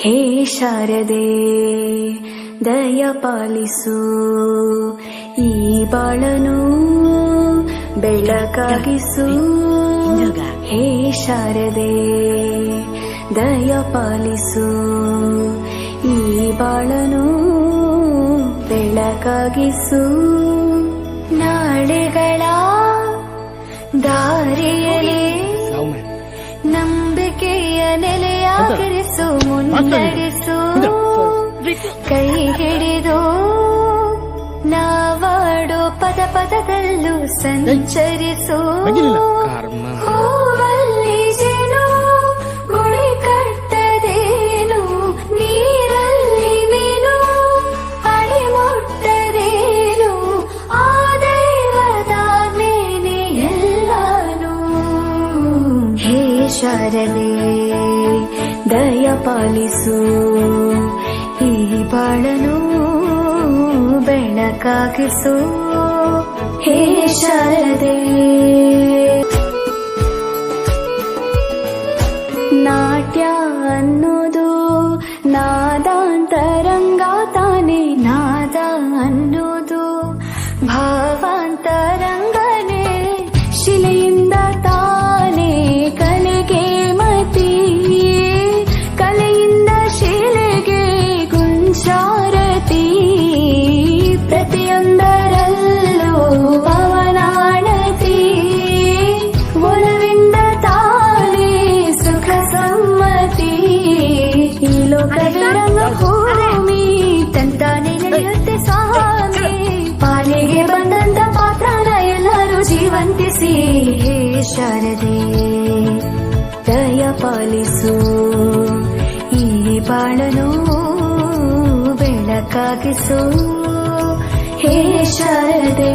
ಹೇ ಶಾರದೆ ದಯ ಪಾಲಿಸು, ಈ ಬಾಳನು ಬೆಳಕಾಗಿಸು. ಹೇ ಶಾರದೆ ದಯ ಪಾಲಿಸು, ಈ ಬಾಳನು ಬೆಳಕಾಗಿಸು. ನಾಳೆಗಳ ದಾರಿಯಲ್ಲಿ ನಂಬಿಕೆಯ ನೆಲೆಯಾಗಿರಿಸು, ಮುನ್ನಡೆಸು. ಕೈ ಹಿಡಿದು ನಾವಾಡೋ ಪದ ಪದದಲ್ಲೂ ಸಂಚರಿಸು. ಹೂವಲ್ಲಿ ಜೇನು ಗುಳಿ ಕಟ್ಟದೇನು, ನೀರಲ್ಲಿ ಮೀನು ಅಡಿ ಮುಟ್ಟದೇನು, ಆ ದೈವದ ಮೇನೆ ಎಲ್ಲಾನು. ಹೇ ಶಾರದೆ ದಯ ಪಾಲಿಸು, ಈ ಬಾಳನು ಬೆಳಕಾಗಿಸು. ಹೇ ಶಾರದೆ ನಾಟ್ಯ ಅನ್ನೋದು ನಾದಾಂತರಂಗ ತಾನೆ, ನಾದ ಅನ್ನೋದು ಭಾವಾಂತರಂಗನೇ. ಶಿಲೆಯಿಂದ ತಾನೇ ಕಲೆಗೆ ಮತಿ, ಕಲೆಯಿಂದ ಶಿಲೆಗೆ ಗುಂಚಾರತಿ. ಪ್ರತಿಯೊಂದರಲ್ಲೂ ಪವನಾಣತಿ, ಒಲವಿಂದ ತಾನೇ ಸುಖ ಸಮ್ಮತಿ. ಈ ಲೋಕವಿರಂಗ ಭೂಮಿ ತಂತಾನೆ ನಡೆಯುತ್ತೆ ಸ್ವಾಮಿ, ಪಾಲಿಗೆ ಬಂದಂತ ಪಾತ್ರನ ಎಲ್ಲರೂ ಜೀವಂತಿಸಿ. ಹೇ ಶಾರದೆ ದಯ ಪಾಲಿಸು, ಈ ಬಾಳನು ಬೆಳಕಾಗಿಸು. ಹೇ ಶಾರದೆ